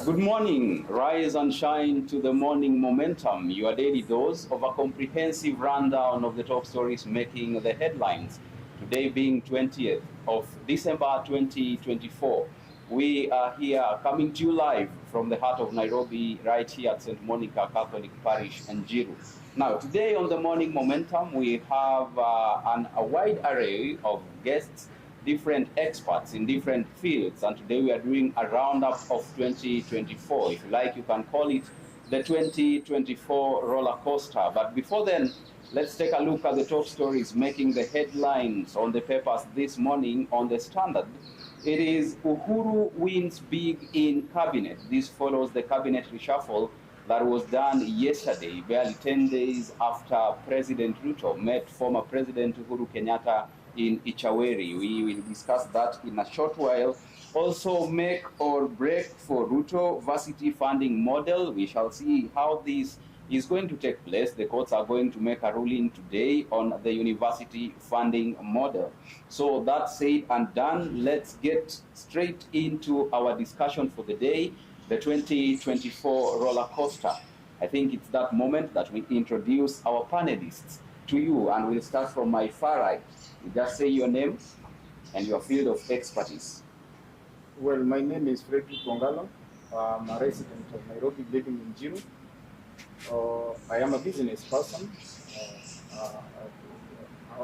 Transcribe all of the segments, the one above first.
Good morning. Rise and shine to the morning momentum, your daily dose of a comprehensive rundown of the top stories making the headlines. Today being 20th of December 2024. We are here coming to you live from the heart of Nairobi, right here at St. Monica Catholic Parish, Njiru. Now, today on the morning momentum, we have a wide array of guests, different experts in different fields, and today we are doing a roundup of 2024. If you like, you can call it the 2024 roller coaster. But before then, let's take a look at the top stories making the headlines on the papers this morning on the Standard. It is Uhuru wins big in cabinet. This follows the cabinet reshuffle that was done yesterday, barely 10 days after President Ruto met former President Uhuru Kenyatta in Ichaweri. We will discuss that in a short while. Also, make or break for Ruto varsity funding model. We shall see how this is going to take place. The courts are going to make a ruling today on the university funding model. So that said and done, let's get straight into our discussion for the day, the 2024 roller coaster. I think it's that moment that we introduce our panelists to you, and we'll start from my far right. You just say your name and your field of expertise. Well, my name is Fredrick Ongallo. I'm a resident of Nairobi, living in Njiru. I am a business person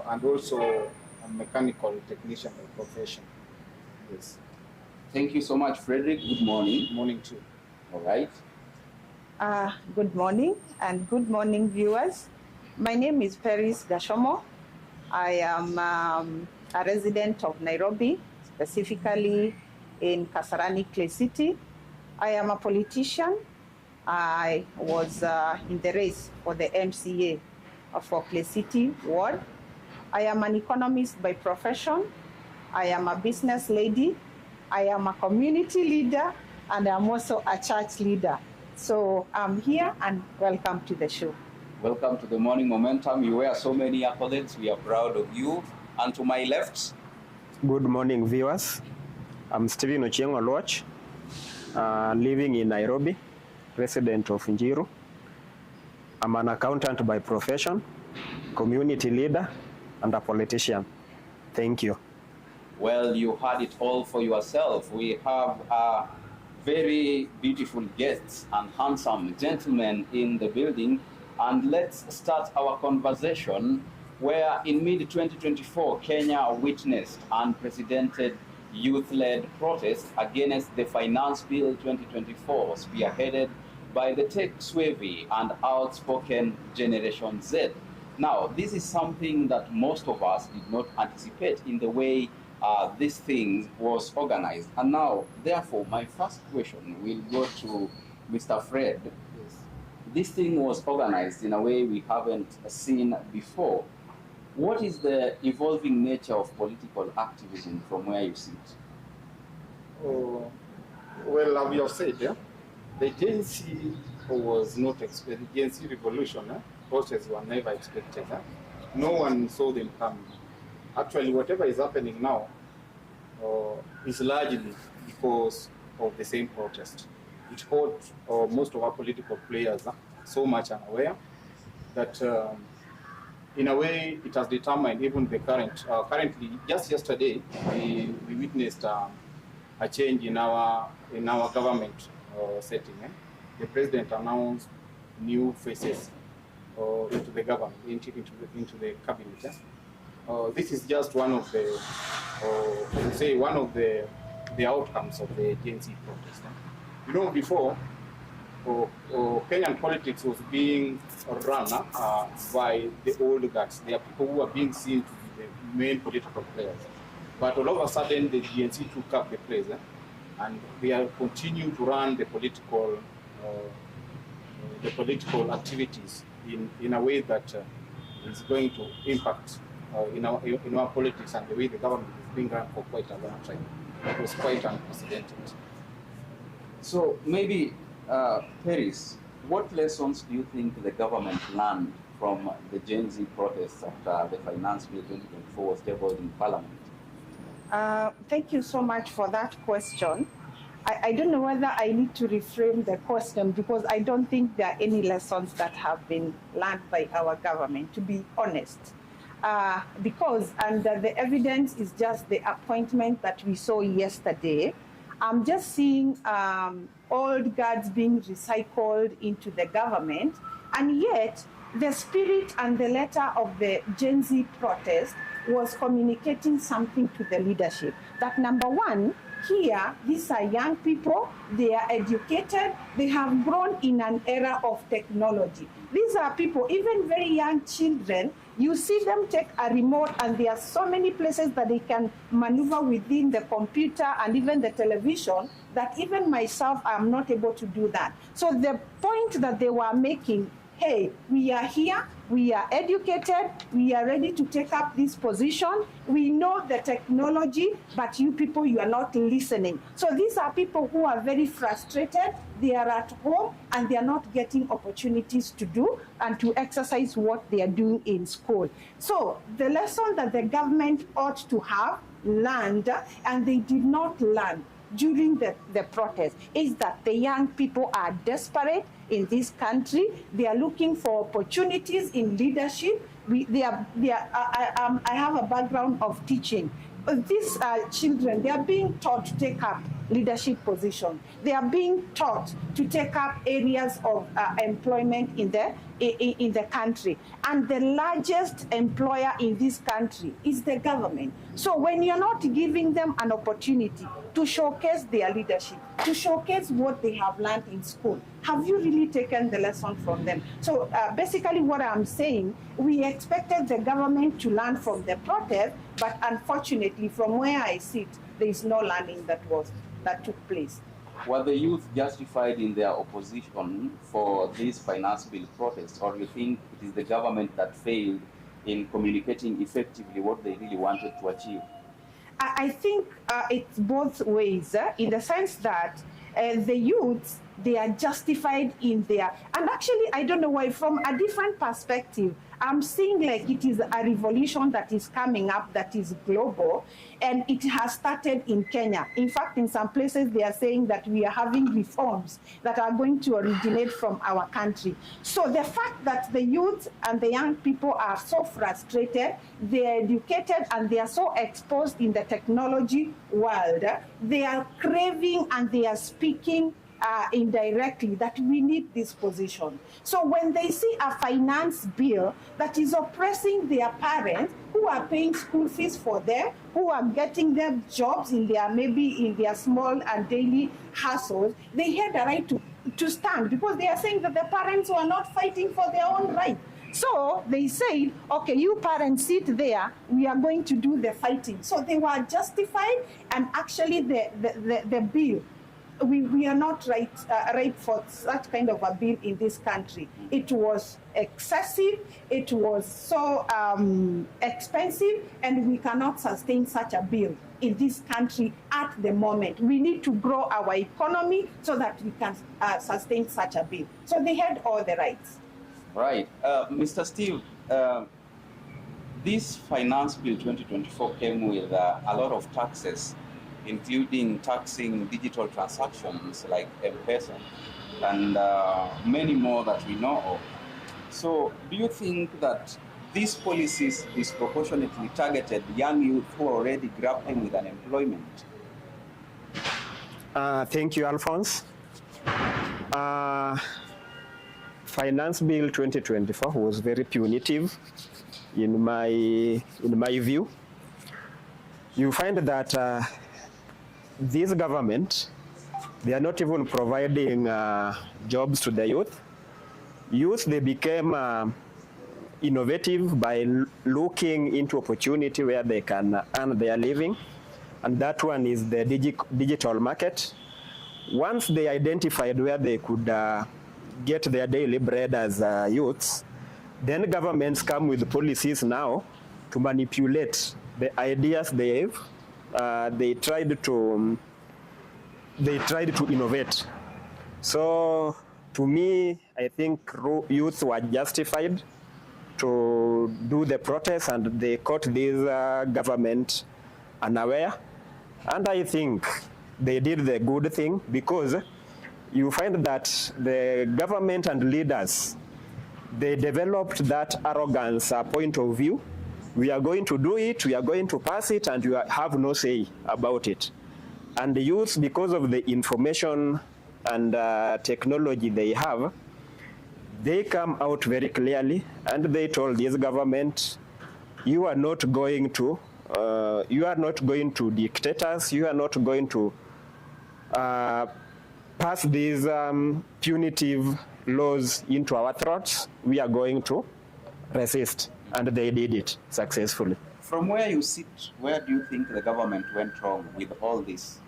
and also a mechanical technician by profession. Yes. Thank you so much, Fredrick. Good morning. Good morning too. All right. Good morning and good morning, viewers. My name is Peris Gachomo. I am a resident of Nairobi, specifically in Kasarani, Clay City. I am a politician. I was in the race for the MCA for Clay City ward. I am an economist by profession. I am a business lady. I am a community leader, and I'm also a church leader. So I'm here, and welcome to the show. Welcome to the morning momentum. You wear so many accolades. We are proud of you. And to my left. Good morning, viewers. I'm Stephen Oluoch, living in Nairobi, resident of Njiru. I'm an accountant by profession, community leader, and a politician. Thank you. Well, you had it all for yourself. We have very beautiful guests and handsome gentlemen in the building. And let's start our conversation where in mid-2024, Kenya witnessed unprecedented youth-led protests against the Finance Bill 2024, spearheaded by the tech-savvy and outspoken Generation Z. Now, this is something that most of us did not anticipate in the way this thing was organized. And now, therefore, my first question will go to Mr. Fred. Yes. This thing was organized in a way we haven't seen before. What is the evolving nature of political activism from where you sit? Well, as you have said, the Gen Z was not expected. The Gen Z revolution process were never expected. No one saw them coming. Actually, whatever is happening now is largely because of the same protest. It caught most of our political players so much unaware that in a way it has determined even the currently, just yesterday, we witnessed a change in our government setting. The president announced new faces into the government, into the cabinet. This is just one of the, one of the outcomes of the Gen Z protest. You know, before, Kenyan politics was being run by the old guards. There are people who are being seen to be the main political players. But all of a sudden, the Gen Z took up the place, and they are continuing to run the political activities in a way that is going to impact in our politics and the way the government is being run for quite a long time. It was quite unprecedented. So maybe, Peris, what lessons do you think the government learned from the Gen Z protests after the Finance Bill 2024 was tabled in Parliament? Thank you so much for that question. I don't know whether I need to reframe the question because I don't think there are any lessons that have been learned by our government, to be honest. Because the evidence is just the appointment that we saw yesterday. I'm just seeing old guards being recycled into the government, and yet the spirit and the letter of the Gen Z protest was communicating something to the leadership. That number one, here, these are young people, they are educated, they have grown in an era of technology. These are people, even very young children, you see them take a remote and there are so many places that they can maneuver within the computer and even the television that even myself, I'm not able to do that. So the point that they were making, hey, we are here, we are educated, we are ready to take up this position. We know the technology, but you people, you are not listening. So these are people who are very frustrated. They are at home and they are not getting opportunities to do and to exercise what they are doing in school. So the lesson that the government ought to have learned, and they did not learn during the protest, is that the young people are desperate in this country. They are looking for opportunities in leadership. I have a background of teaching. These children, they are being taught to take up leadership positions. They are being taught to take up areas of employment in the country. And the largest employer in this country is the government. So when you're not giving them an opportunity to showcase their leadership, to showcase what they have learned in school, have you really taken the lesson from them? So basically what I'm saying, we expected the government to learn from the protest, but unfortunately from where I sit, there is no learning that took place. Were the youth justified in their opposition for this finance bill protest, or do you think it is the government that failed in communicating effectively what they really wanted to achieve? I think it's both ways, in the sense that the youths, they are justified in their, and actually I don't know why, from a different perspective, I'm seeing like it is a revolution that is coming up that is global, and it has started in Kenya. In fact, in some places they are saying that we are having reforms that are going to originate from our country. So the fact that the youth and the young people are so frustrated, they are educated and they are so exposed in the technology world, they are craving and they are speaking indirectly that we need this position. So when they see a finance bill that is oppressing their parents who are paying school fees for them, who are getting them jobs in their, maybe in their small and daily hustles, they had the right to stand, because they are saying that the parents were not fighting for their own right. So they said, okay, you parents sit there, we are going to do the fighting. So they were justified, and actually the bill, we are not right for such kind of a bill in this country. It was excessive, it was so expensive, and we cannot sustain such a bill in this country at the moment. We need to grow our economy so that we can sustain such a bill. So they had all the rights. Right. Mr. Steve, this Finance Bill 2024 came with a lot of taxes, including taxing digital transactions like M-Pesa and many more that we know of. So do you think that these policies disproportionately targeted young youth who are already grappling with unemployment? Thank you, Alfonso. Finance Bill 2024 was very punitive in my view. You find that this government, they are not even providing jobs to the youth. Youth, they became innovative by looking into opportunity where they can earn their living, and that one is the digital market. Once they identified where they could get their daily bread as youths, then governments come with policies now to manipulate the ideas they have. They tried to innovate. So to me, I think youth were justified to do the protest, and they caught this government unaware. And I think they did the good thing, because you find that the government and leaders, they developed that arrogance point of view. We are going to do it, we are going to pass it, and you have no say about it. And the youth, because of the information and technology they have, they come out very clearly, and they told this government, you are not going to dictate us, you are not going to pass these punitive laws into our throats, we are going to resist. And they did it successfully. From where you sit, where do you think the government went wrong with all this?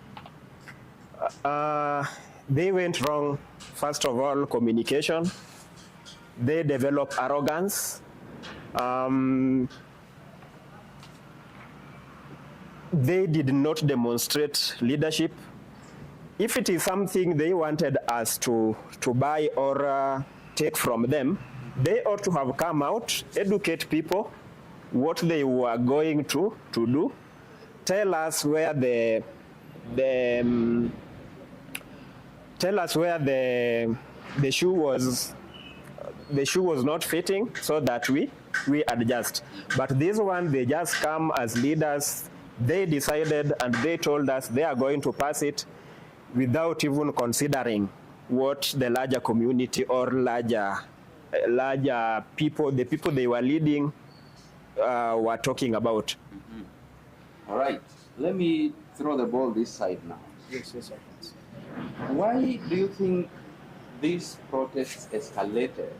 They went wrong, first of all, communication. They developed arrogance. They did not demonstrate leadership. If it is something they wanted us to buy or take from them, they ought to have come out, educate people what they were going to do, tell us where the shoe was not fitting, so that we adjust. But this one, they just come as leaders. They decided and they told us they are going to pass it without even considering what the larger community or larger people, the people they were leading, were talking about. Mm-hmm. All right, let me throw the ball this side now. Yes, yes, Why do you think these protests escalated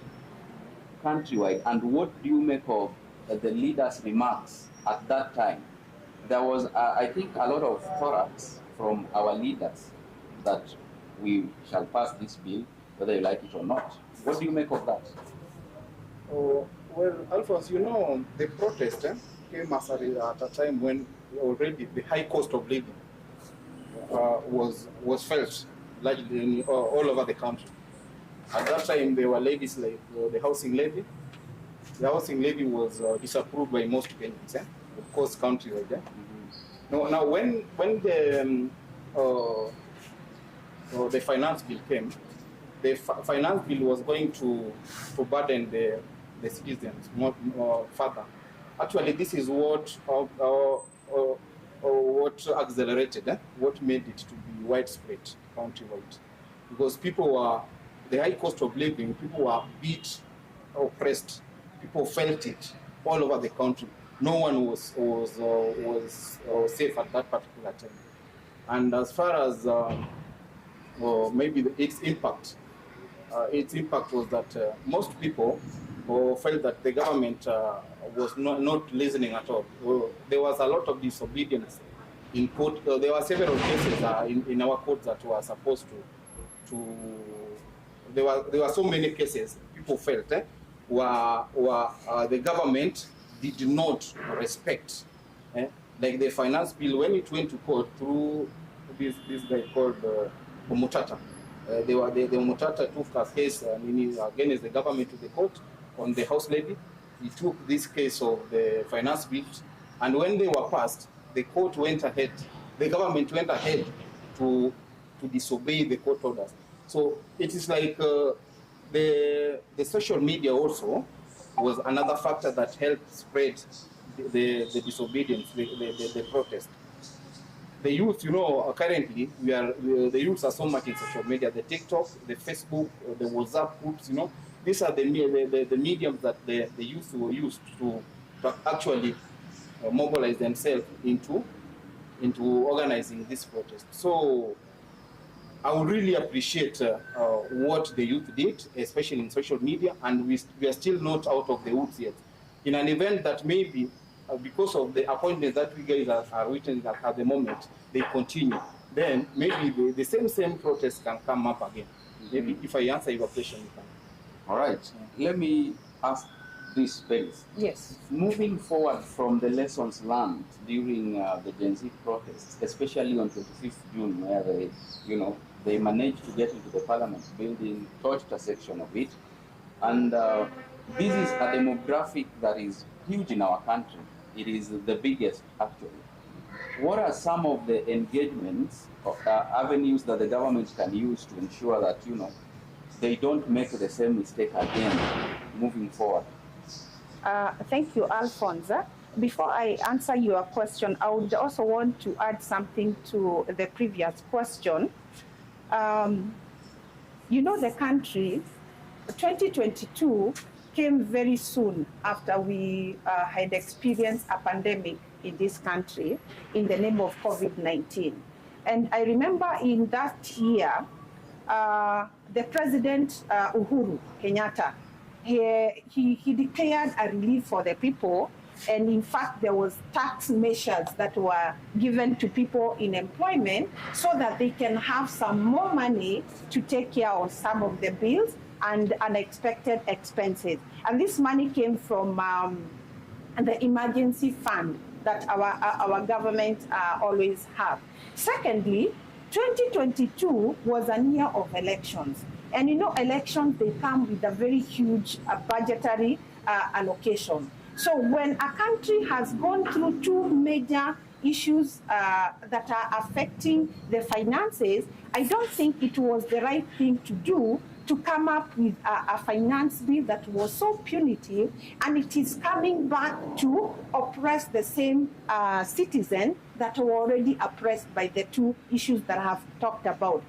countrywide, and what do you make of the leaders' remarks at that time? There was, I think, a lot of thorax from our leaders that we shall pass this bill, whether you like it or not. What do you make of that? Oh, well, Alfonso, you know, the protest came at a time when already the high cost of living was felt largely all over the country. At that time, there were levies like the housing levy. The housing levy was disapproved by most Kenyans, of course, countrywide. Mm-hmm. Now, when the finance bill came, the finance bill was going to burden the citizens more further. Actually, this is what accelerated, what made it to be widespread countrywide, because people were, the high cost of living, people were beat, oppressed, people felt it all over the country. No one was safe at that particular time. And as far as maybe its impact was that most people felt that the government was not listening at all. There was a lot of disobedience in court. There were several cases in our court that were supposed to there were so many cases people felt where the government did not respect, like the finance bill when it went to court through this guy called Mutata. The Mutata took a case against the government to the court on the house levy. He took this case of the finance bills, and when they were passed, the court went ahead, the government went ahead to disobey the court orders. So it is like the social media also was another factor that helped spread the disobedience, the protest. The youth, you know, currently the youth are so much in social media, the TikTok, the Facebook, the WhatsApp groups, you know. These are the mediums that the youth were used to actually mobilize themselves into organizing this protest. So I would really appreciate what the youth did, especially in social media, and we are still not out of the woods yet. In an event that maybe, because of the appointments that we guys are witnessing at the moment, they continue, then maybe the same protest can come up again. Maybe if I answer your question, you can. All right. Let me ask this, Peris. Yes. Moving forward from the lessons learned during the Gen Z protests, especially on 25th June, where they managed to get into the parliament building, touched a section of it, and this is a demographic that is huge in our country. It is the biggest, actually. what are some of the engagements, avenues that the government can use to ensure that, they don't make the same mistake again moving forward? Thank you, Alfonsoh. Before I answer your question, I would also want to add something to the previous question. The country, 2022 came very soon after we had experienced a pandemic in this country in the name of COVID-19. And I remember in that year, the President Uhuru Kenyatta, he declared a relief for the people. And in fact, there was tax measures that were given to people in employment so that they can have some more money to take care of some of the bills and unexpected expenses. And this money came from the emergency fund that our government always have. Secondly, 2022 was a year of elections. And elections, they come with a very huge budgetary allocation. So when a country has gone through two major issues that are affecting the finances, I don't think it was the right thing to do to come up with a finance bill that was so punitive, and it is coming back to oppress the same citizen that were already oppressed by the two issues that I have talked about.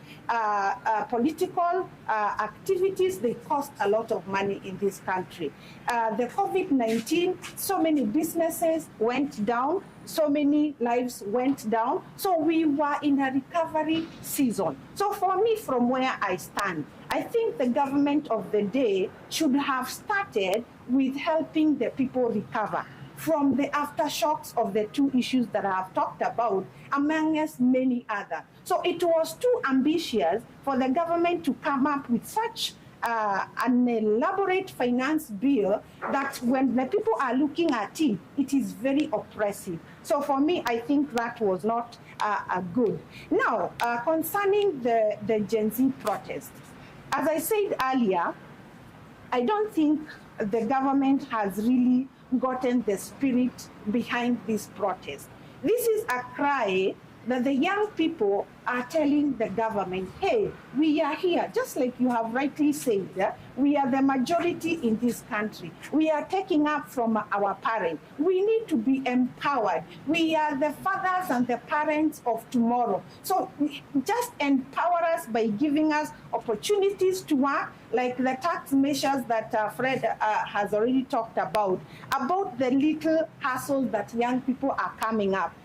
Political activities, they cost a lot of money in this country. The COVID-19, so many businesses went down, so many lives went down. So we were in a recovery season. So for me, from where I stand, I think the government of the day should have started with helping the people recover from the aftershocks of the two issues that I have talked about, among us many others. So it was too ambitious for the government to come up with such an elaborate finance bill that when the people are looking at it, it is very oppressive. So for me, I think that was not good. Now, concerning the Gen Z protest, as I said earlier, I don't think the government has really gotten the spirit behind this protest. This is a cry that the young people are telling the government, hey, we are here, just like you have rightly said, we are the majority in this country. We are taking up from our parents. We need to be empowered. We are the fathers and the parents of tomorrow. So just empower us by giving us opportunities to work, like the tax measures that Fred has already talked about the little hassles that young people are coming up.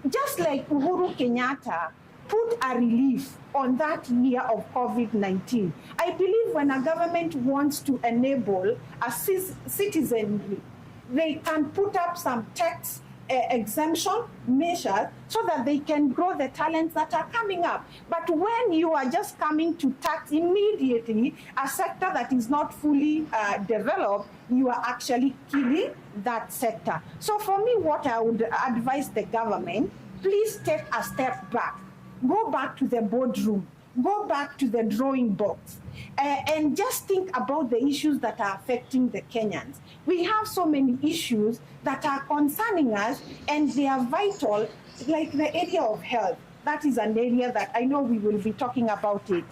Just like Uhuru Kenyatta put a relief on that year of COVID-19. I believe when a government wants to enable a citizenry, they can put up some tax exemption measures so that they can grow the talents that are coming up. But when you are just coming to tax immediately a sector that is not fully developed, you are actually killing that sector. So for me, what I would advise the government, please take a step back. Go back to the boardroom. Go back to the drawing box and just think about the issues that are affecting the Kenyans. We have so many issues that are concerning us, and they are vital, like the area of health. That is an area that I know we will be talking about it,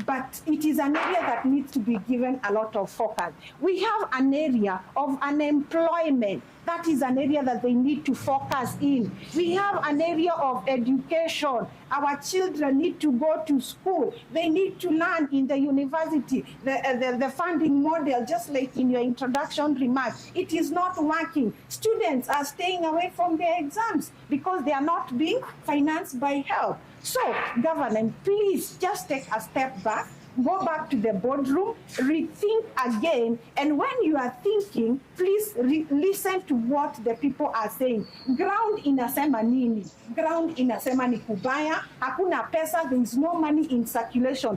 but it is an area that needs to be given a lot of focus. We have an area of unemployment. That is an area that they need to focus in. We have an area of education. Our children need to go to school. They need to learn in the university. The funding model, just like in your introduction remarks, it is not working. Students are staying away from their exams because they are not being financed by help. So, government, please just take a step back. Go back to the boardroom, rethink again, and when you are thinking, please listen to what the people are saying. Ground inasema nini? Ground inasema ni kubaya, hakuna pesa, there is no money in circulation.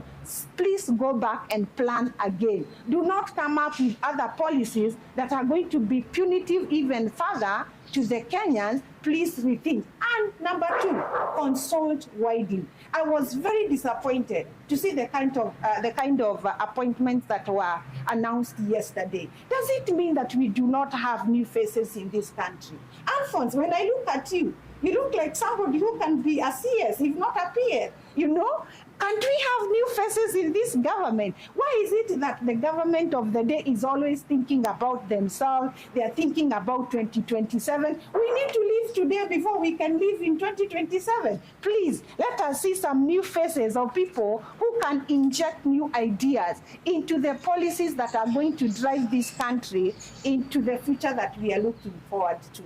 Please go back and plan again. Do not come up with other policies that are going to be punitive even further to the Kenyans. Please rethink. And number two, consult widely. I was very disappointed to see the kind of appointments that were announced yesterday. Does it mean that we do not have new faces in this country? Alfonsoh, when I look at you, You look like somebody who can be a CS, if not a PS, you know? Can't we have new faces in this government? Why is it that the government of the day is always thinking about themselves? They are thinking about 2027. We need to live today before we can live in 2027. Please, let us see some new faces of people who can inject new ideas into the policies that are going to drive this country into the future that we are looking forward to.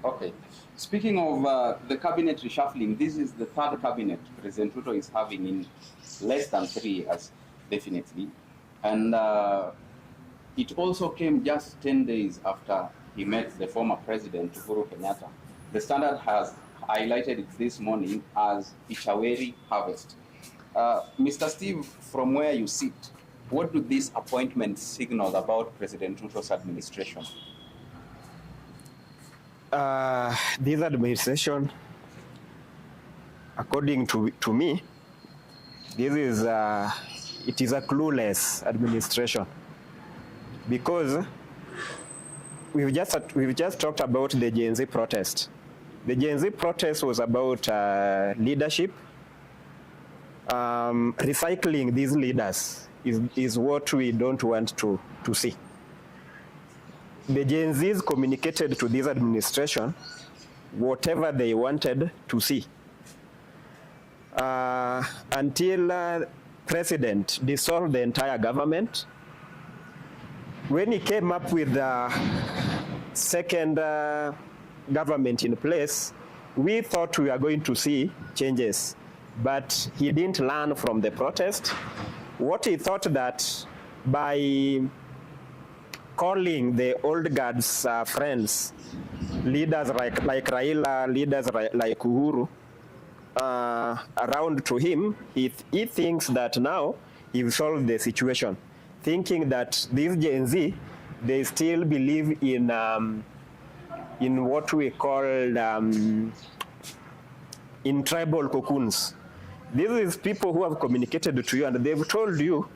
Okay. Speaking of the cabinet reshuffling, this is the third cabinet President Ruto is having in less than 3 years, definitely. And it also came just 10 days after he met the former president, Uhuru Kenyatta. The Standard has highlighted it this morning as Ichaweri harvest. Mr. Steve, from where you sit, what do these appointments signal about President Ruto's administration? This administration, according to me, this is it is a clueless administration, because we've just talked about the Gen Z protest. The Gen Z protest was about leadership. Recycling these leaders is what we don't want to see. The Gen Zs communicated to this administration whatever they wanted to see. Until President dissolved the entire government. When he came up with the second government in place, we thought we were going to see changes, but he didn't learn from the protest. What he thought that by calling the old guard's friends, leaders like Raila, leaders like Uhuru, around to him, he thinks that now he's solved the situation, thinking that this Gen Z, they still believe in what we call in tribal cocoons. These is people who have communicated to you and they've told you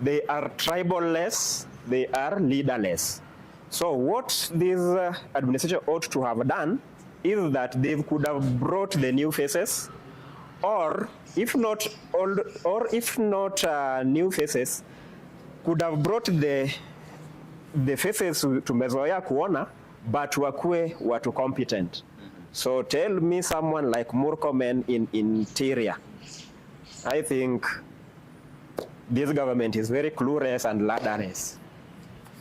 they are tribal-less, they are leaderless. So what this administration ought to have done is that they could have brought the new faces, or if not old, or if not new faces, could have brought the faces to mezoea kuona, but wakue watu competent. So tell me someone like Murkomen in Interior. I think this government is very clueless and ladderless.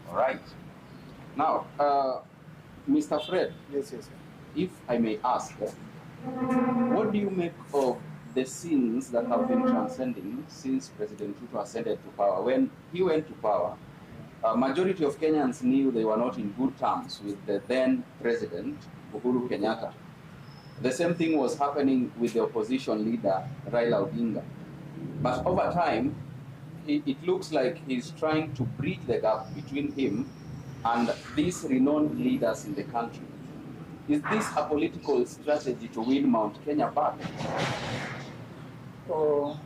All right. Now, Mr. Fred. Yes. If I may ask, what do you make of the scenes that have been transcending since President Ruto ascended to power? When he went to power, a majority of Kenyans knew they were not in good terms with the then president, Uhuru Kenyatta. The same thing was happening with the opposition leader, Raila Odinga. But over time, it looks like he's trying to bridge the gap between him and these renowned leaders in the country. Is this a political strategy to win Mount Kenya back? Well,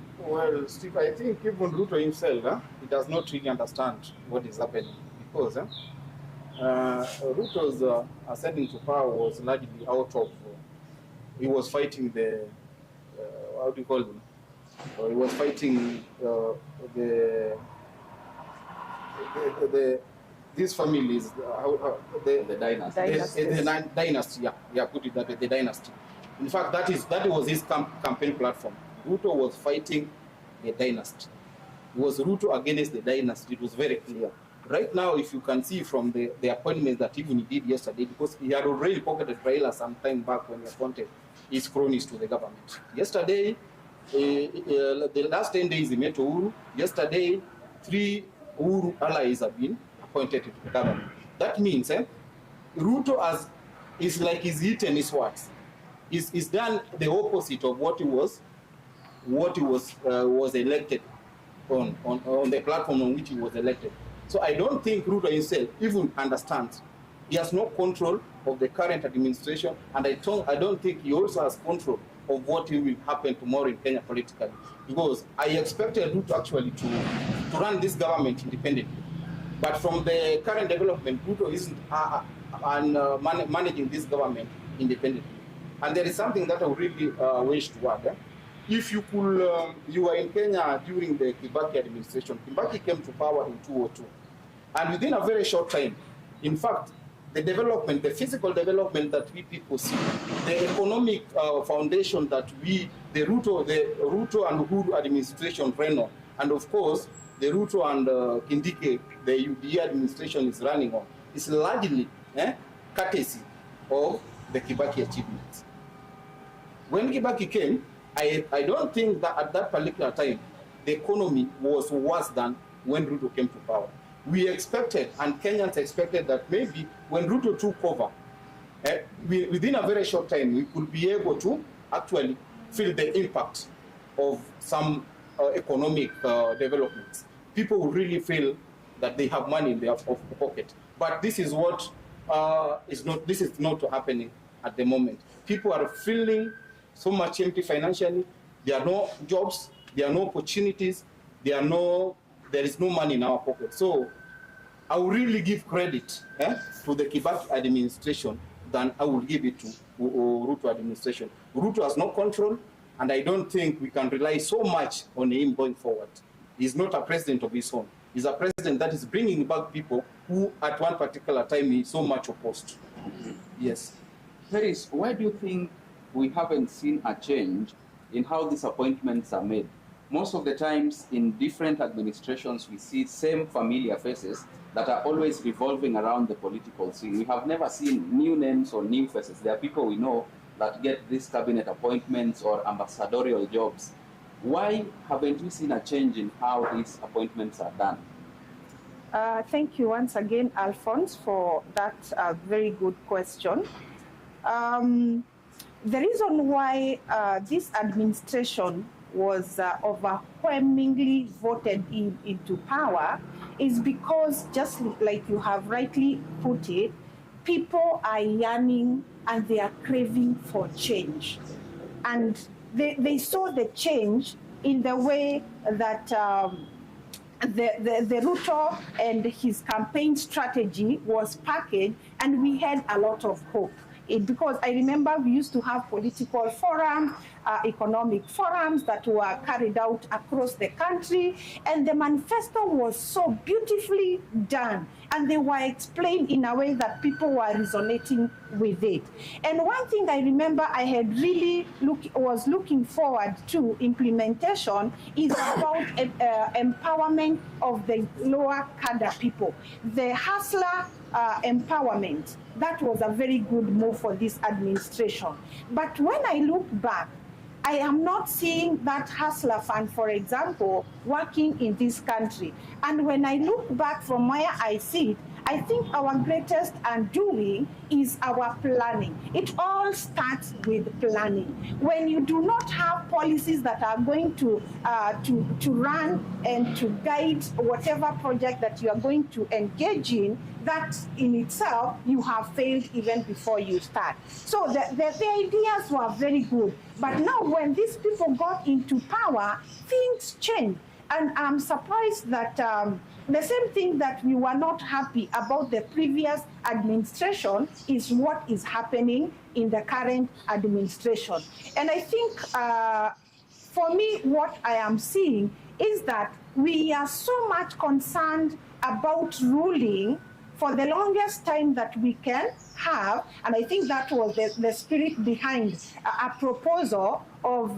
Steve, I think even Ruto himself, he does not really understand what is happening, because Ruto's ascending to power was largely out of, he was fighting the, how do you call him? He was fighting these families, The dynasty. the dynasty, put it that way, the dynasty. In fact, that was his campaign platform. Ruto was fighting the dynasty. It was Ruto against the dynasty. It was very clear. Right now, if you can see from the appointments that even he did yesterday, because he had already pocketed Raila some time back when he appointed his cronies to the government. Yesterday, the last 10 days he met Uhuru. Yesterday, 3 Uhuru allies have been appointed to the government. That means Ruto is like he's eaten his words. He's done the opposite of what he was elected on the platform on which he was elected. So I don't think Ruto himself even understands. He has no control of the current administration, and I don't think he also has control of what will happen tomorrow in Kenya politically. Because I expected Ruto actually to run this government independently. But from the current development, Ruto isn't managing this government independently. And there is something that I really wish to add. If you could, you were in Kenya during the Kibaki administration. Kibaki came to power in 2002. And within a very short time, in fact, the development, the physical development that we people see, the economic foundation that the Ruto and Uhuru administration ran on, and of course, the Ruto and Kindiki, the UDA administration is running on, is largely courtesy of the Kibaki achievements. When Kibaki came, I don't think that at that particular time, the economy was worse than when Ruto came to power. We expected, and Kenyans expected, that maybe when Ruto took over, within a very short time, we could be able to actually feel the impact of some economic developments. People will really feel that they have money in their pocket. But this is what this is not happening at the moment. People are feeling so much empty financially. There are no jobs, there are no opportunities, there is no money in our pocket. So I will really give credit to the Kibaki administration than I will give it to Ruto administration. Ruto has no control, and I don't think we can rely so much on him going forward. He's not a president of his own. He's a president that is bringing back people who at one particular time he so much opposed. Yes. Peris, why do you think we haven't seen a change in how these appointments are made? Most of the times in different administrations, we see same familiar faces that are always revolving around the political scene. We have never seen new names or new faces. There are people we know that get these cabinet appointments or ambassadorial jobs. Why haven't we seen a change in how these appointments are done? Thank you once again, Alfonso, for that very good question. The reason why this administration was overwhelmingly voted into power is because, just like you have rightly put it, people are yearning and they are craving for change. And they saw the change in the way that the Ruto and his campaign strategy was packaged, and we had a lot of hope. Because I remember we used to have political forums, economic forums that were carried out across the country, and the manifesto was so beautifully done, and they were explained in a way that people were resonating with it. And one thing I remember I had really was looking forward to implementation is about empowerment of the lower cadre people, the hustler empowerment. That was a very good move for this administration. But when I look back, I am not seeing that hustler fund, for example, working in this country. And when I look back from where I sit, I think our greatest undoing is our planning. It all starts with planning. When you do not have policies that are going to run and to guide whatever project that you are going to engage in, that in itself, you have failed even before you start. So the ideas were very good. But now when these people got into power, things changed. And I'm surprised that the same thing that we were not happy about the previous administration is what is happening in the current administration. And I think for me, what I am seeing is that we are so much concerned about ruling for the longest time that we can have, and I think that was the spirit behind a proposal of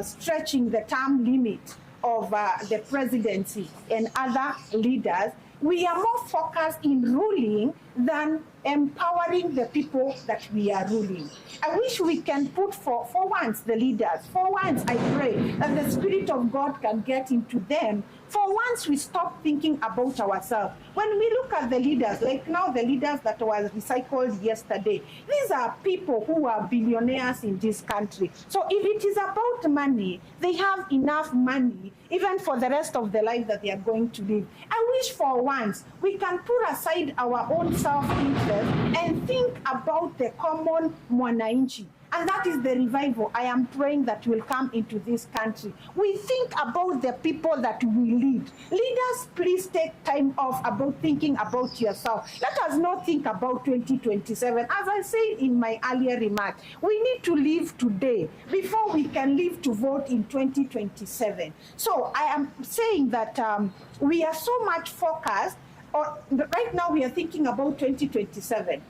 stretching the term limit of the presidency and other leaders. We are more focused in ruling than empowering the people that we are ruling. I wish we can put for once the leaders, for once I pray that the Spirit of God can get into them. For once we stop thinking about ourselves. When we look at the leaders, like now the leaders that was recycled yesterday, these are people who are billionaires in this country. So if it is about money, they have enough money even for the rest of the life that they are going to live. I wish for once we can put aside our own self-interest and think about the common mwananchi. And that is the revival I am praying that will come into this country. We think about the people that we lead. Leaders, please take time off about thinking about yourself. Let us not think about 2027. As I said in my earlier remark, we need to live today before we can live to vote in 2027. So I am saying that we are so much focused, right now we are thinking about 2027.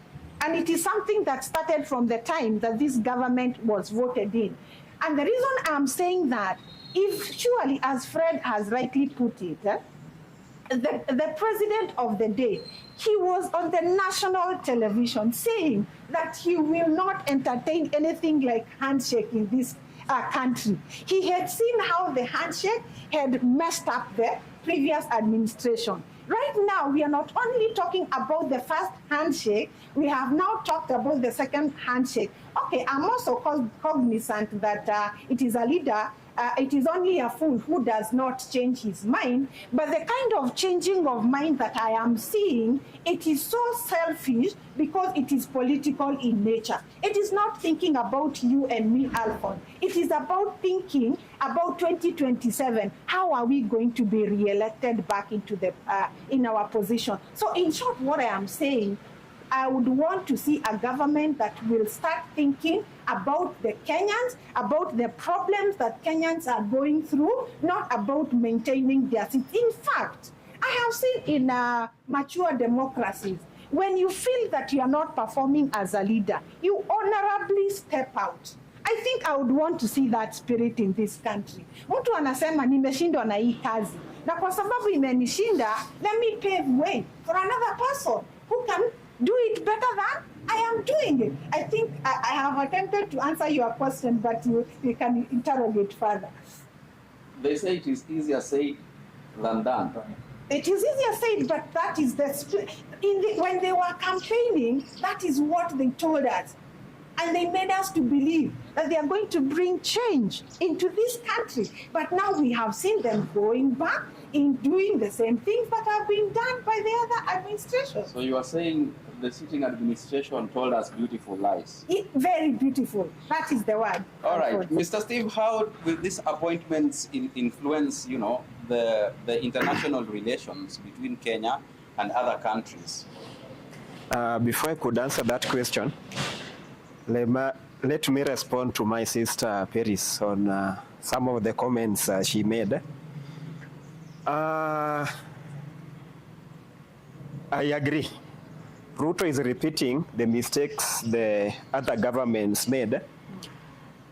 And it is something that started from the time that this government was voted in. And the reason I'm saying that, if surely, as Fred has rightly put it, the president of the day, he was on the national television saying that he will not entertain anything like handshake in this country. He had seen how the handshake had messed up the previous administration. Right now, we are not only talking about the first handshake, we have now talked about the second handshake. Okay, I'm also cognizant that it is a leader, it is only a fool who does not change his mind, but the kind of changing of mind that I am seeing, it is so selfish because it is political in nature. It is not thinking about you and me, Alfonsoh. It is about thinking about 2027. How are we going to be re-elected back into the in our position? So in short, what I am saying, I would want to see a government that will start thinking about the Kenyans, about the problems that Kenyans are going through, not about maintaining their seats. In fact, I have seen in mature democracies, when you feel that you are not performing as a leader, you honorably step out. I think I would want to see that spirit in this country. Mtu anasema nimeshindwa na hii kazi, na kwa sababu imenishinda, let me pave way for another person who can do it better than I am doing it. I think I have attempted to answer your question, but you can interrogate further. They say it is easier said than done. It is easier said, but that is the spirit. When they were campaigning, that is what they told us. And they made us to believe that they are going to bring change into this country. But now we have seen them going back in doing the same things that have been done by the other administrations. So you are saying the sitting administration told us beautiful lies. Very beautiful. That is the word. All right. Mr. Steve, how will these appointments influence, the international relations between Kenya and other countries? Before I could answer that question, let me respond to my sister Peris on some of the comments she made. I agree. Ruto is repeating the mistakes the other governments made,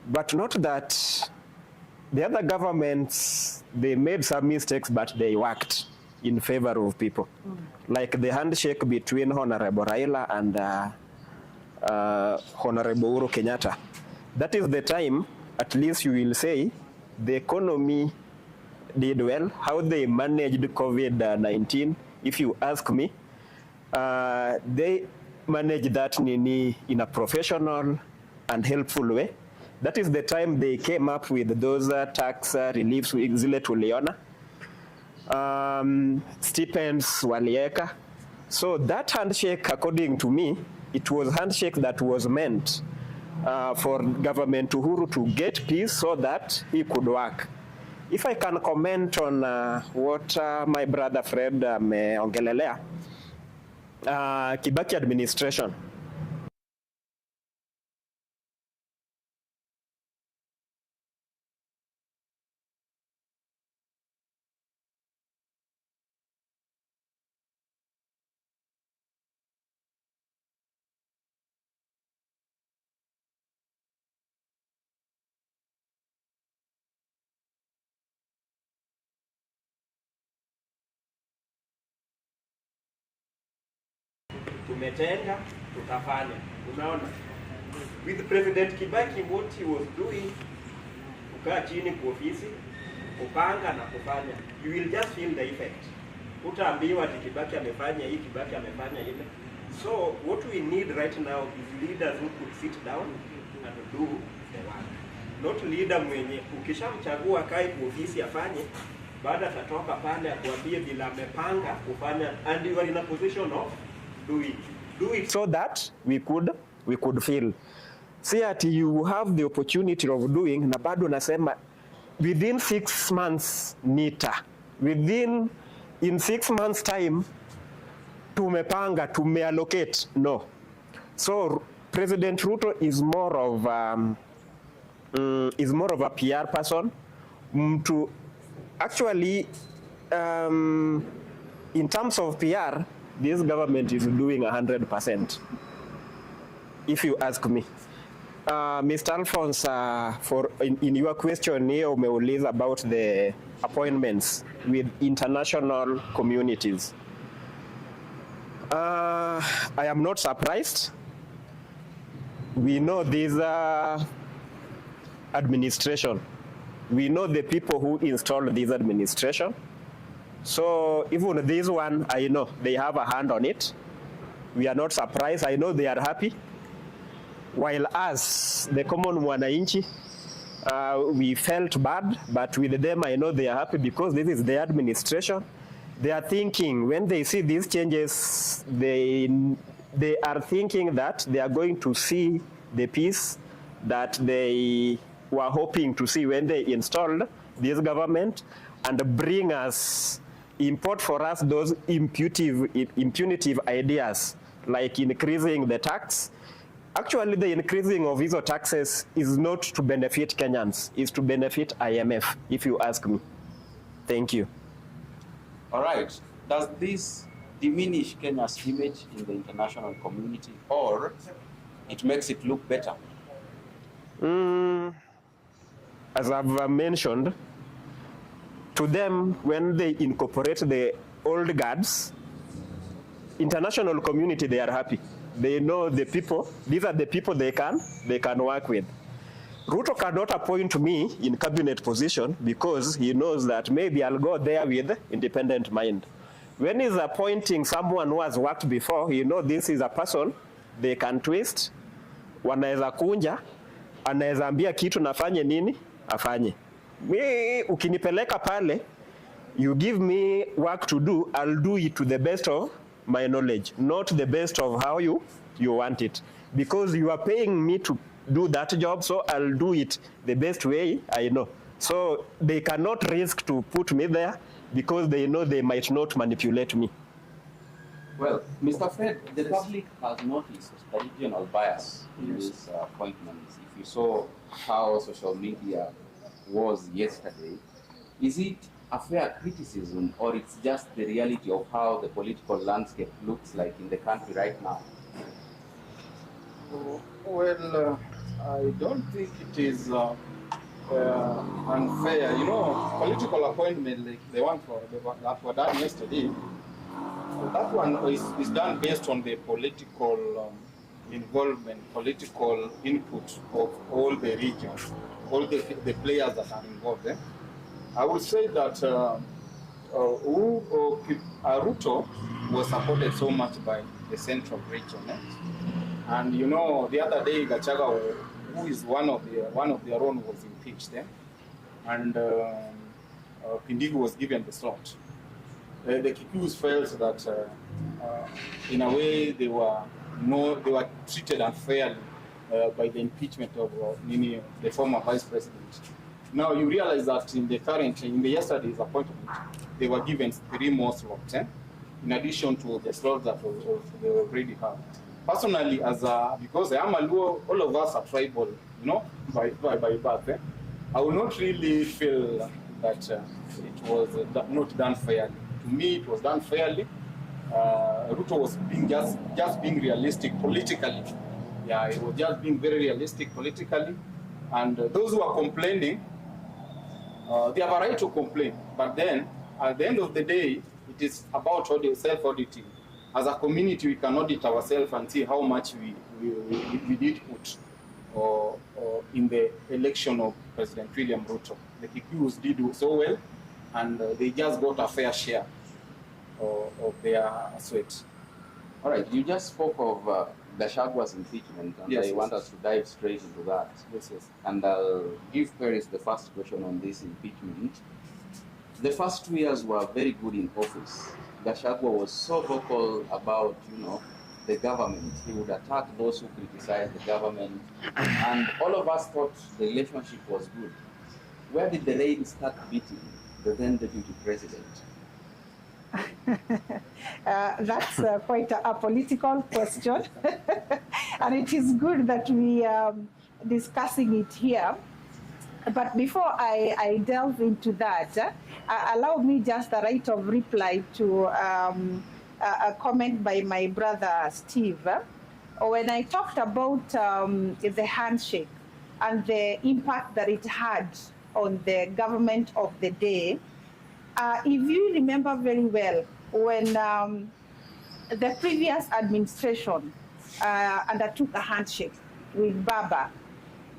but not that the other governments, they made some mistakes, but they worked in favor of people. Like the handshake between Honorable Raila and Honorable Uhuru Kenyatta. That is the time, at least you will say, the economy did well. How they managed COVID-19, if you ask me, they managed that in a professional and helpful way. That is the time they came up with those tax reliefs, zile tuliona, stipends walieka. So that handshake, according to me, it was a handshake that was meant for government Uhuru to get peace so that he could work. If I can comment on what my brother Fred ongelelea, Kibaki administration. Tumetenda, tutafanya. Unaona? With President Kibaki, what he was doing, kukaa chini kwa ofisi, kupanga na kufanya. You will just feel the effect. Utaambiwa ati Kibaki amefanya hii, Kibaki amefanya ile. So what we need right now is leaders who could sit down and do the work. Not leader mwenye ukishamchagua kai kwa ofisi afanye, baada atatoka pale akuambie bila amepanga kufanya, and you are in a position of do it so that we could feel. See that you have the opportunity of doing, na bado nasema within 6 months nita. In 6 months time, tumepanga, tumeallocate. No. So President Ruto is more of a PR person. To actually, in terms of PR, this government is doing 100%. If you ask me. Mr. Alfonsoh, in your question here, umeuliza about the appointments with international communities. I am not surprised. We know this administration. We know the people who installed this administration. So even this one, I know they have a hand on it. We are not surprised. I know they are happy. While us, the common mwananchi, we felt bad, but with them, I know they are happy because this is their administration. They are thinking, when they see these changes, they are thinking that they are going to see the peace that they were hoping to see when they installed this government and bring us, import for us those impunitive ideas, like increasing the tax. Actually, the increasing of these taxes is not to benefit Kenyans, it's to benefit IMF, if you ask me. Thank you. All right. Does this diminish Kenya's image in the international community, or it makes it look better? As I've mentioned, to them, when they incorporate the old guards, international community, they are happy. They know the people, these are the people they can work with. Ruto cannot appoint me in cabinet position because he knows that maybe I'll go there with independent mind. When he's appointing someone who has worked before, you know this is a person they can twist, wanaweza kunja, anaweza ambia kitu nafanye nini, afanye. Mi ukinipeleka pale, you give me work to do, I'll do it to the best of my knowledge, not the best of how you want it. Because you are paying me to do that job, so I'll do it the best way I know. So they cannot risk to put me there because they know they might not manipulate me. Well, Mr. Fred, the public has noticed the regional bias in these appointments. If you saw how social media was yesterday, is it a fair criticism, or it's just the reality of how the political landscape looks like in the country right now? Well, I don't think it is unfair. You know, political appointment like the one that were done yesterday, that one is done based on the political involvement, political input of all the regions, all the players that are involved. I would say that Ruto was supported so much by the central region. And you know, the other day, Wachera, who is one of their own, was impeached. And Peninah was given the slot. The Kikuyus felt that in a way they were treated unfairly by the impeachment of the former vice president. Now you realize that in the yesterday's appointment, they were given 3 more slots, in addition to the slots that they already have. Personally, because I am a Luo, all of us are tribal, you know, by birth. I will not really feel that it was not done fairly. To me, it was done fairly. Ruto was just being realistic politically. Yeah, it was just being very realistic politically. And those who are complaining, they have a right to complain. But then, at the end of the day, it is about self-auditing. As a community, we can audit ourselves and see how much we did put in the election of President William Ruto. The Kikuyus did so well, and they just got a fair share of their sweat. All right, you just spoke of Gachagwa's impeachment, and I want us to dive straight into that. Yes. And I'll give Peris the first question on this impeachment. The first 2 years were very good in office. Gachagua was so vocal about, the government. He would attack those who criticized the government. And all of us thought the relationship was good. Where did the rain start beating the then deputy president? That's quite a political question. And it is good that we are discussing it here. But before I delve into that, allow me just the right of reply to a comment by my brother Steve. When I talked about the handshake and the impact that it had on the government of the day, if you remember very well, when the previous administration undertook a handshake with Baba,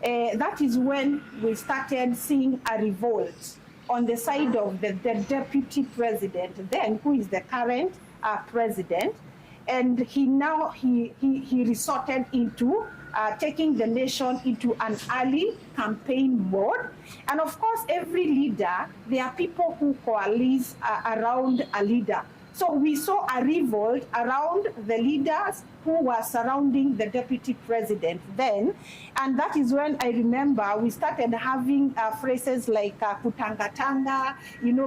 that is when we started seeing a revolt on the side of the deputy president then, who is the current president, and he resorted into taking the nation into an early campaign mode. And of course, every leader, there are people who coalesce around a leader. So we saw a revolt around the leaders who were surrounding the deputy president then. And that is when I remember we started having phrases like kutangatanga,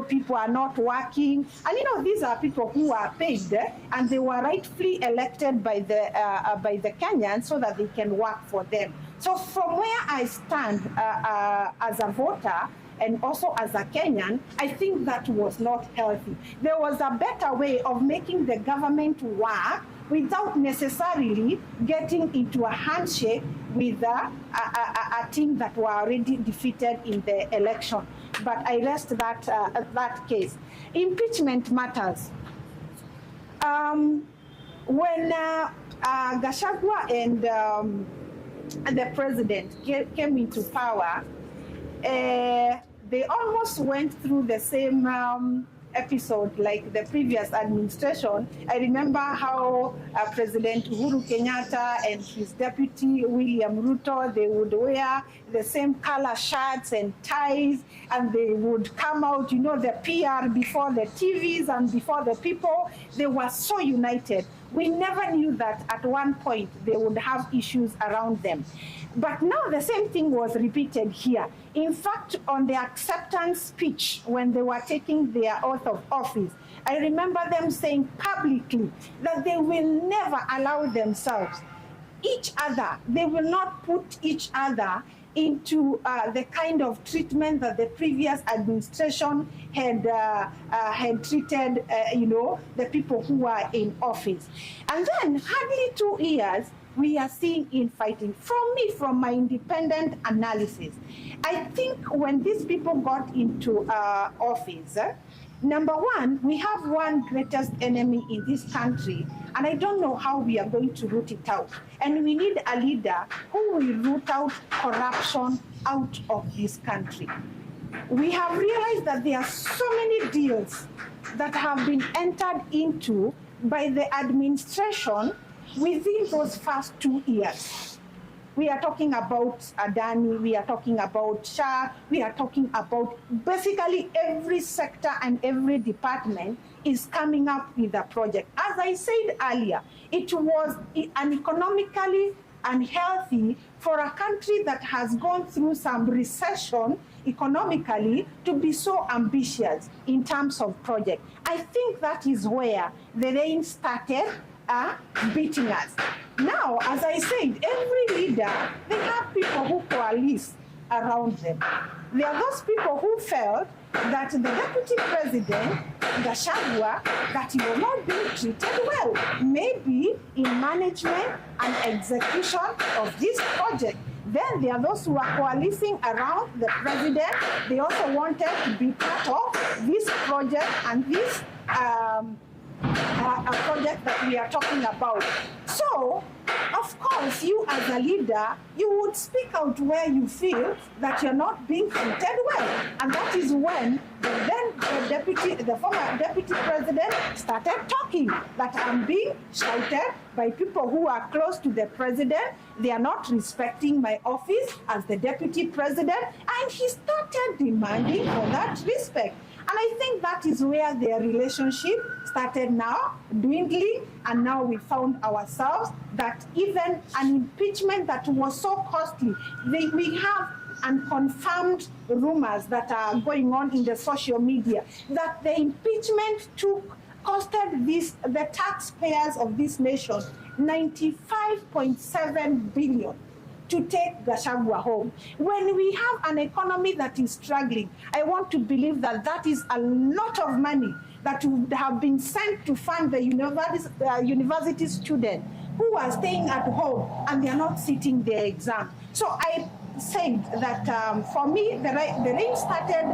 people are not working. And these are people who are paid and they were rightfully elected by the Kenyans so that they can work for them. So from where I stand as a voter, and also as a Kenyan, I think that was not healthy. There was a better way of making the government work without necessarily getting into a handshake with a team that were already defeated in the election. But I rest that case. Impeachment matters. When Gachagua and the president came into power, they almost went through the same episode like the previous administration. I remember how President Uhuru Kenyatta and his deputy William Ruto, they would wear the same color shirts and ties, and they would come out, the PR before the TVs and before the people. They were so united. We never knew that at one point they would have issues around them. But now the same thing was repeated here. In fact, on the acceptance speech, when they were taking their oath of office, I remember them saying publicly that they will never allow themselves, they will not put each other into the kind of treatment that the previous administration had treated, the people who were in office. And then, hardly 2 years, we are seeing infighting. From my independent analysis, I think when these people got into office, number one, we have one greatest enemy in this country, and I don't know how we are going to root it out. And we need a leader who will root out corruption out of this country. We have realized that there are so many deals that have been entered into by the administration within those first 2 years. We are talking about Adani, we are talking about Shah, we are talking about basically every sector and every department is coming up with a project. As I said earlier, it was economically unhealthy for a country that has gone through some recession economically to be so ambitious in terms of project. I think that is where the rain started beating us. Now, as I said, every leader, they have people who coalesce around them. There are those people who felt that the deputy president, Gachagua, that he was not being treated well, maybe in management and execution of this project. Then there are those who are coalescing around the president. They also wanted to be part of this project and this a project that we are talking about. So, of course, you as a leader, you would speak out where you feel that you're not being treated well. And that is when the former deputy president started talking that I'm being shouted by people who are close to the president. They are not respecting my office as the deputy president. And he started demanding for that respect. And I think that is where their relationship started now dwindling, and now we found ourselves that even an impeachment that was so costly, we have unconfirmed rumors that are going on in the social media that the impeachment costed the taxpayers of this nation 95.7 billion to take Gachagua home. When we have an economy that is struggling, I want to believe that that is a lot of money that would have been sent to fund the university students who are staying at home and they are not sitting their exam. So I said that for me, the rain started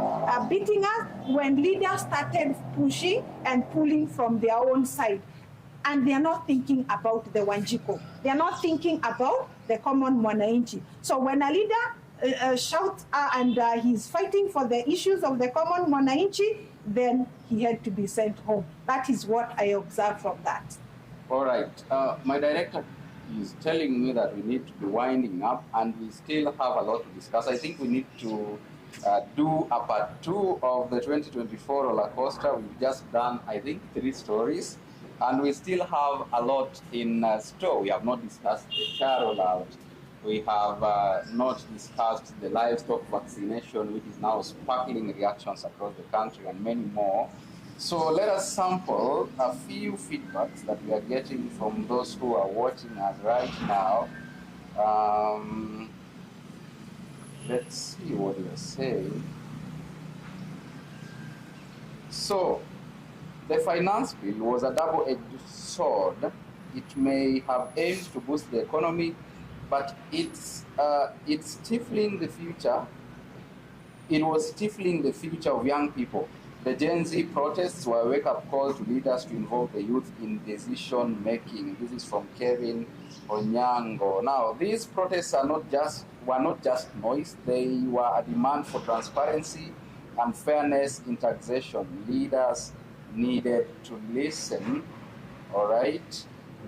beating us when leaders started pushing and pulling from their own side. And they are not thinking about the Wanjiko. They are not thinking about the common mwananchi. So when a leader shouts and he's fighting for the issues of the common mwananchi, then he had to be sent home. That is what I observed from that. All right. My director is telling me that we need to be winding up, and we still have a lot to discuss. I think we need to do a part 2 of the 2024 Rollercoaster. We've just done, I think, 3 stories. And we still have a lot in store. We have not discussed the child rollout. We have not discussed the livestock vaccination, which is now sparkling reactions across the country, and many more. So let us sample a few feedbacks that we are getting from those who are watching us right now. Let's see what you're saying. So, the finance bill was a double-edged sword. It may have aimed to boost the economy, but it's stifling the future. It was stifling the future of young people. The Gen Z protests were a wake-up call to leaders to involve the youth in decision-making. This is from Kevin Onyango. Now, these protests were not just noise. They were a demand for transparency and fairness in taxation. Leaders needed to listen. All right.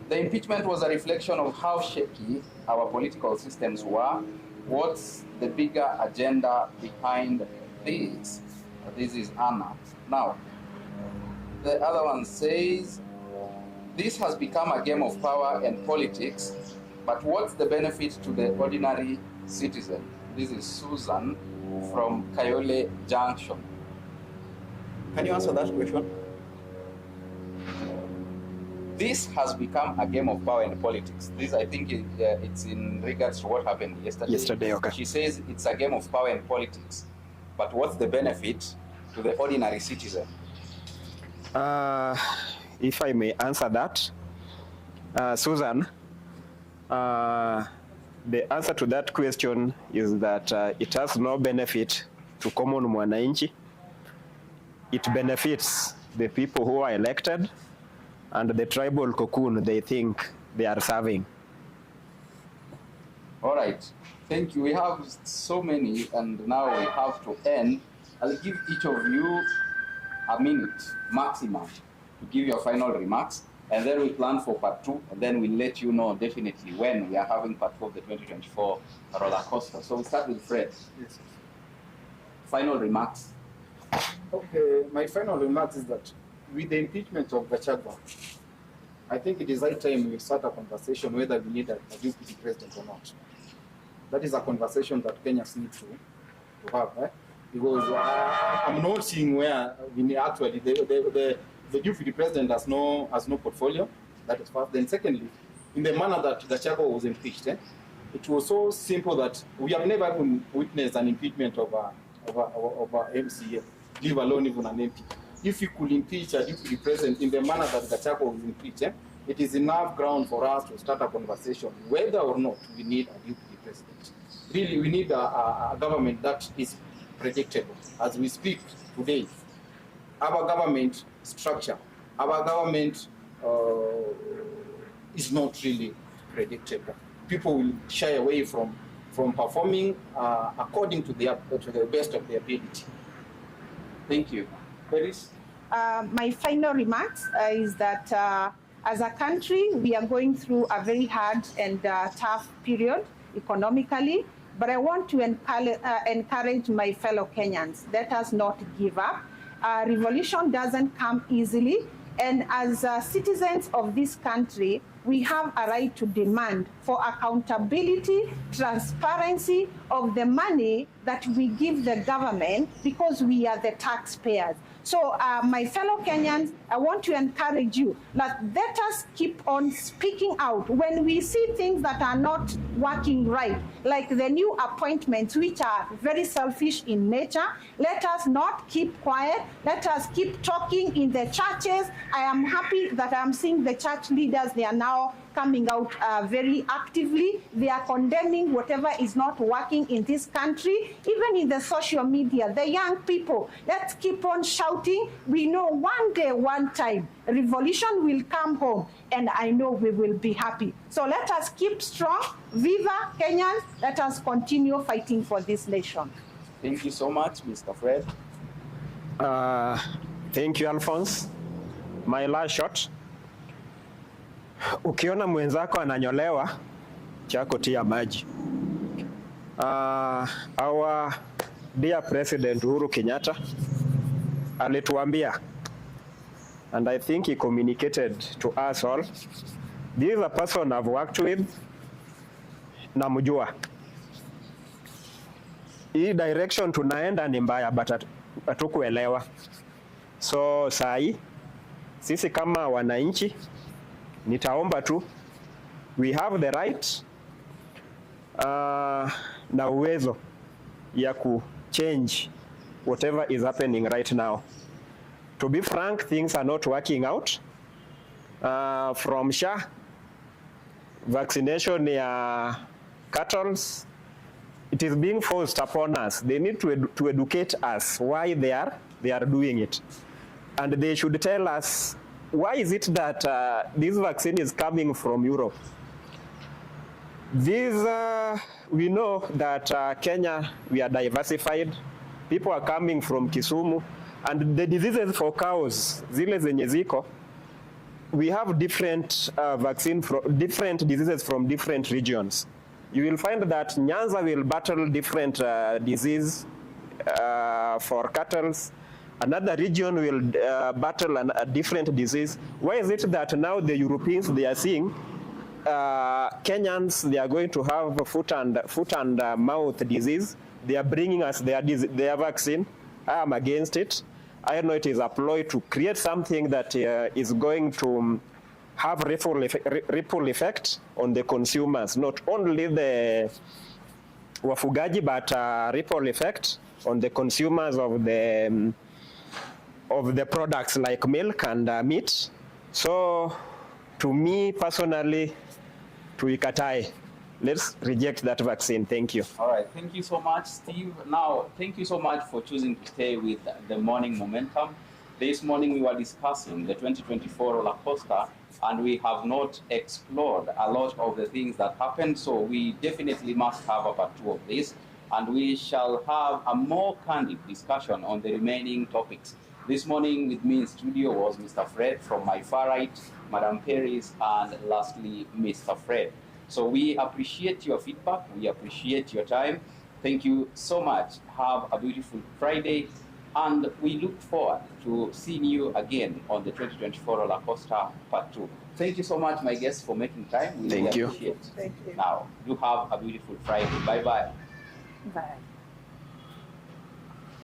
The impeachment was a reflection of how shaky our political systems were. What's the bigger agenda behind this? This is Anna. Now, the other one says, this has become a game of power and politics, but what's the benefit to the ordinary citizen? This is Susan from Kayole Junction. Can you answer that question? This has become a game of power and politics. This, I think, it's in regards to what happened yesterday. Okay. She says it's a game of power and politics, but what's the benefit to the ordinary citizen? If I may answer that, Susan, the answer to that question is that it has no benefit to common mwananchi. It benefits the people who are elected and the tribal cocoon they think they are serving. All right, thank you. We have so many, and now we have to end. I'll give each of you a minute maximum to give your final remarks, and then we plan for part 2, and then we'll let you know definitely when we are having part 2 of the 2024 Rollercoaster. So we'll start with Fred. Yes. Final remarks. Okay, my final remarks is that with the impeachment of Gachagua, I think it is high time we start a conversation whether we need a deputy president or not. That is a conversation that Kenyans need to have, because I'm not seeing where we need actually the deputy president has no portfolio. That is first. Then secondly, in the manner that Gachagua was impeached, it was so simple that we have never even witnessed an impeachment of a MCA, leave alone even an MP. If you could impeach a deputy president in the manner that Gachagua was impeached, it is enough ground for us to start a conversation whether or not we need a deputy president. Really, we need a government that is predictable. As we speak today, our government structure, our government is not really predictable. People will shy away from performing according to the best of their ability. Thank you. Peris? My final remarks is that as a country, we are going through a very hard and tough period economically, but I want to encourage my fellow Kenyans. Let us not give up. revolution doesn't come easily. And as citizens of this country, we have a right to demand for accountability, transparency of the money that we give the government, because we are the taxpayers. So my fellow Kenyans, I want to encourage you that let us keep on speaking out when we see things that are not working right, like the new appointments, which are very selfish in nature. Let us not keep quiet. Let us keep talking in the churches. I am happy that I'm seeing the church leaders, they are now coming out very actively. They are condemning whatever is not working in this country. Even in the social media, the young people, let's keep on shouting. We know one day, one time, revolution will come home, and I know we will be happy. So let us keep strong. Viva Kenyans. Let us continue fighting for this nation. Thank you so much, Mr. Fred. Thank you, Alfonso. My last shot. Ukiona mwenzako ananyolewa, chako tia maji. Our dear President Uhuru Kenyatta alituambia, and I think he communicated to us all, this is a person I've worked with, namjua. Hii direction tunaenda ni mbaya, but hatukuelewa. So sai, sisi kama wananchi, nitaomba tu, we have the right na uwezo ya ku change whatever is happening right now. To be frank, things are not working out. From SHA, vaccination ya cattle, it is being forced upon us. They need to educate us why they are doing it. And they should tell us, why is it that this vaccine is coming from Europe? We know that Kenya, we are diversified. People are coming from Kisumu. And the diseases for cows, zile zenye ziko, we have different different diseases from different regions. You will find that Nyanza will battle different disease for cattle. Another region will battle a different disease. Why is it that now the Europeans, they are seeing Kenyans, they are going to have foot and mouth disease. They are bringing us their vaccine. I am against it. I know it is a ploy to create something that is going to have ripple effect on the consumers, not only the wafugaji, but ripple effect on the consumers of the products like milk and meat. So, to me personally, tuikatae. Let's reject that vaccine. Thank you. All right. Thank you so much, Steve. Now, thank you so much for choosing to stay with the morning momentum. This morning we were discussing the 2024 Rollercoaster, and we have not explored a lot of the things that happened. So we definitely must have a part 2 of this, and we shall have a more candid discussion on the remaining topics. This morning with me in studio was Mr. Fred, from my far right, Madam Peris, and lastly, Mr. Fred. So we appreciate your feedback. We appreciate your time. Thank you so much. Have a beautiful Friday. And we look forward to seeing you again on the 2024 Rollercoaster Part 2. Thank you so much, my guests, for making time. We Thank you. Appreciate it. Thank you. Now, you have a beautiful Friday. Bye-bye. Bye.